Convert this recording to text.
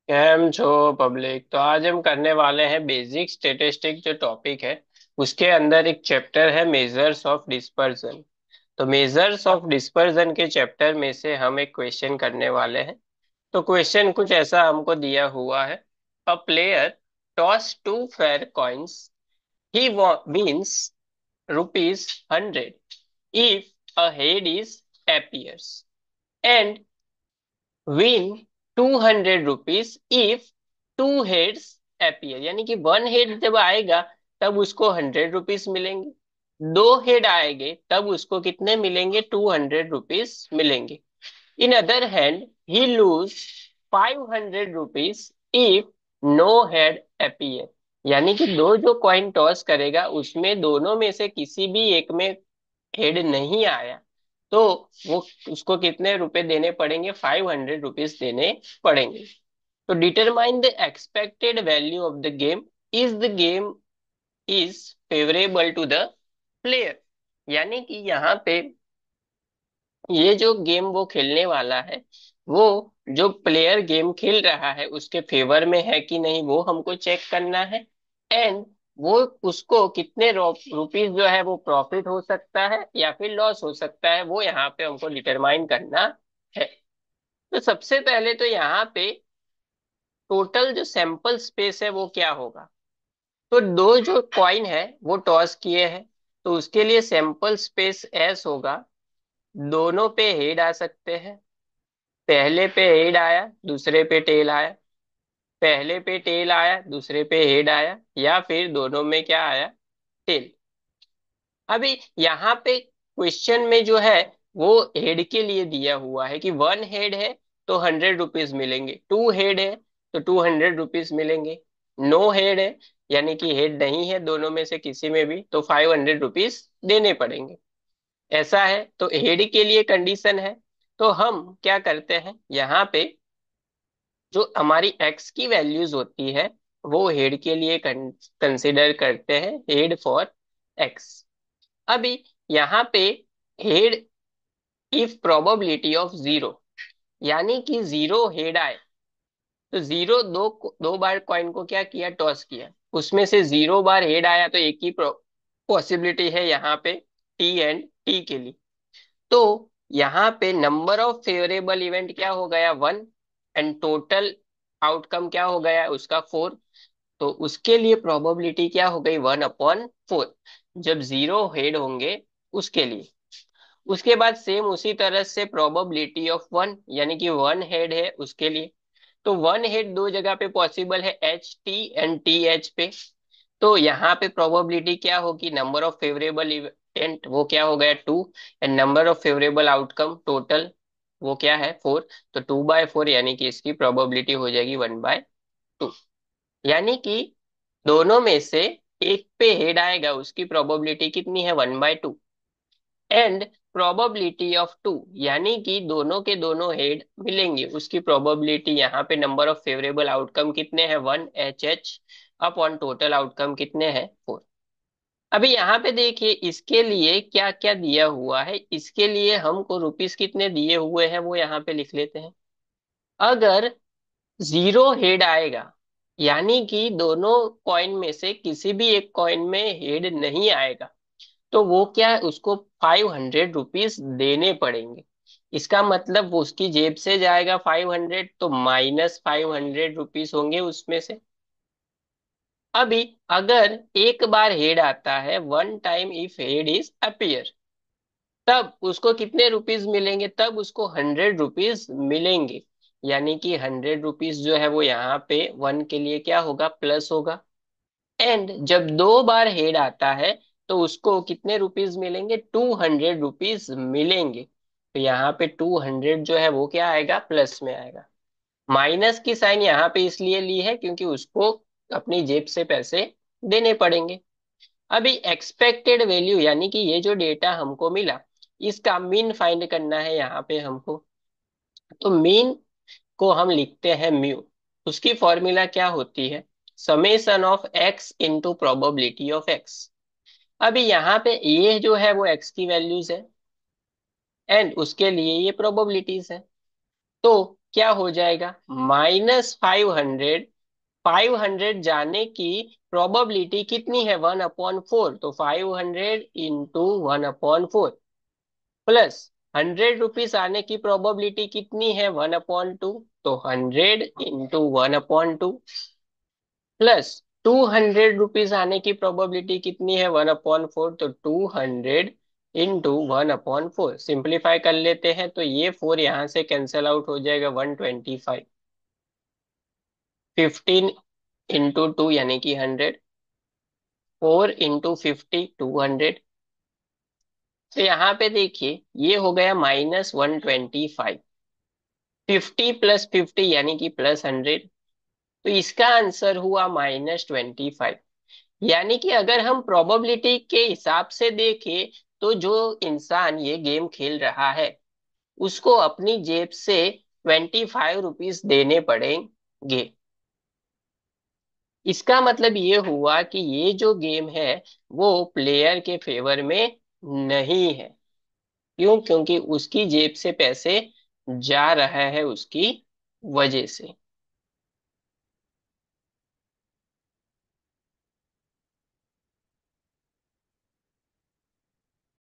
Cam छो public. तो आज हम करने वाले हैं बेसिक स्टेटिस्टिक जो टॉपिक है उसके अंदर एक चैप्टर है मेजर्स ऑफ डिस्पर्जन। तो मेजर्स ऑफ डिस्पर्जन के चैप्टर में से हम एक क्वेश्चन करने वाले हैं। तो क्वेश्चन कुछ ऐसा हमको दिया हुआ है। A player toss two fair coins, he wins ₹100 if a head is appears and win ₹200 if two heads appear। यानी कि वन हेड जब आएगा तब उसको ₹100 मिलेंगे। दो हेड आएंगे तब उसको कितने मिलेंगे? ₹200 मिलेंगे। In other hand he lose ₹500 if no head appear। यानी कि दो जो कॉइन टॉस करेगा उसमें दोनों में से किसी भी एक में हेड नहीं आया तो वो उसको कितने रुपए देने पड़ेंगे? ₹500 देने पड़ेंगे। तो determine the expected value of the game, is the game is favourable to the player. यानी कि यहाँ पे ये जो गेम वो खेलने वाला है वो जो प्लेयर गेम खेल रहा है उसके फेवर में है कि नहीं वो हमको चेक करना है। एंड वो उसको कितने रुपीस जो है वो प्रॉफिट हो सकता है या फिर लॉस हो सकता है वो यहाँ पे हमको डिटरमाइन करना है। तो सबसे पहले तो यहाँ पे टोटल जो सैंपल स्पेस है वो क्या होगा? तो दो जो कॉइन है वो टॉस किए हैं तो उसके लिए सैंपल स्पेस एस होगा। दोनों पे हेड आ सकते हैं। पहले पे हेड आया, दूसरे पे टेल आया। पहले पे टेल आया, दूसरे पे हेड आया, या फिर दोनों में क्या आया? टेल। अभी यहाँ पे क्वेश्चन में जो है वो हेड के लिए दिया हुआ है कि वन हेड है तो ₹100 मिलेंगे, टू हेड है तो ₹200 मिलेंगे, नो हेड है यानी कि हेड नहीं है दोनों में से किसी में भी तो ₹500 देने पड़ेंगे। ऐसा है तो हेड के लिए कंडीशन है। तो हम क्या करते हैं यहाँ पे जो हमारी एक्स की वैल्यूज होती है वो हेड के लिए कंसिडर करते हैं, हेड फॉर एक्स। अभी यहाँ पे head if probability of zero, यानी कि जीरो हेड आए तो जीरो दो बार कॉइन को क्या किया? टॉस किया। उसमें से जीरो बार हेड आया तो एक ही पॉसिबिलिटी है यहाँ पे, टी एंड टी के लिए। तो यहाँ पे नंबर ऑफ फेवरेबल इवेंट क्या हो गया? 1। एंड टोटल आउटकम क्या हो गया उसका? 4। तो उसके लिए प्रोबेबिलिटी क्या हो गई? 1/4 जब जीरो हेड होंगे उसके लिए। उसके बाद सेम उसी तरह से प्रोबेबिलिटी ऑफ वन, यानी कि वन हेड है उसके लिए। तो वन हेड दो जगह पे पॉसिबल है, H T and T H पे। तो यहाँ पे प्रोबेबिलिटी क्या होगी? नंबर ऑफ फेवरेबल इवेंट वो क्या हो गया? 2। And number of favourable outcome total वो क्या है? 4। तो 2/4 यानी कि इसकी प्रोबेबिलिटी हो जाएगी 1/2। यानी कि दोनों में से एक पे हेड आएगा उसकी प्रोबेबिलिटी कितनी है? 1/2। एंड प्रोबेबिलिटी ऑफ टू, यानी कि दोनों के दोनों हेड मिलेंगे उसकी प्रोबेबिलिटी यहाँ पे नंबर ऑफ फेवरेबल आउटकम कितने हैं? 1 HH अपॉन टोटल आउटकम कितने हैं? 4। अभी यहाँ पे देखिए इसके लिए क्या क्या दिया हुआ है। इसके लिए हमको रुपीस कितने दिए हुए हैं वो यहाँ पे लिख लेते हैं। अगर जीरो हेड आएगा यानी कि दोनों कॉइन में से किसी भी एक कॉइन में हेड नहीं आएगा तो वो क्या है? उसको ₹500 देने पड़ेंगे। इसका मतलब वो उसकी जेब से जाएगा 500 तो -500 रुपीस होंगे उसमें से। अभी अगर एक बार हेड आता है, one time if head is appear, तब उसको कितने रुपीस मिलेंगे? तब उसको ₹100 मिलेंगे। यानी कि ₹100 जो है वो यहाँ पे वन के लिए क्या होगा? प्लस होगा। एंड जब दो बार हेड आता है तो उसको कितने रुपीस मिलेंगे? ₹200 मिलेंगे। तो यहाँ पे 200 जो है वो क्या आएगा? प्लस में आएगा। माइनस की साइन यहाँ पे इसलिए ली है क्योंकि उसको अपनी जेब से पैसे देने पड़ेंगे। अभी एक्सपेक्टेड वैल्यू, यानी कि ये जो डेटा हमको मिला इसका मीन फाइंड करना है यहाँ पे हमको। तो मीन को हम लिखते हैं म्यू। उसकी फॉर्मूला क्या होती है? Summation of x into probability of x. अभी यहाँ पे ये जो है वो एक्स की वैल्यूज है एंड उसके लिए ये प्रोबेबिलिटीज है। तो क्या हो जाएगा, -500। 500 जाने की प्रोबेबिलिटी कितनी है, 1/4, तो 500 इंटू 1/4, प्लस 100 रुपीज आने की प्रोबेबिलिटी कितनी है, 1/2, तो 100 इंटू 1/2, प्लस 200 रुपीज आने की प्रोबेबिलिटी कितनी है, 1/4, तो 200 इंटू 1/4। सिंप्लीफाई कर लेते हैं तो ये 4 यहां से कैंसिल आउट हो जाएगा, 125। 15 इंटू 2 यानी कि 100, 4 इंटू 50, 200। तो यहाँ पे देखिए ये हो गया -125। 50 + 50 यानी कि +100, तो इसका आंसर हुआ -25। यानी कि अगर हम प्रोबेबिलिटी के हिसाब से देखें तो जो इंसान ये गेम खेल रहा है उसको अपनी जेब से 25 रुपीज देने पड़ेंगे। इसका मतलब ये हुआ कि ये जो गेम है वो प्लेयर के फेवर में नहीं है। क्यों? क्योंकि उसकी जेब से पैसे जा रहा है उसकी वजह से।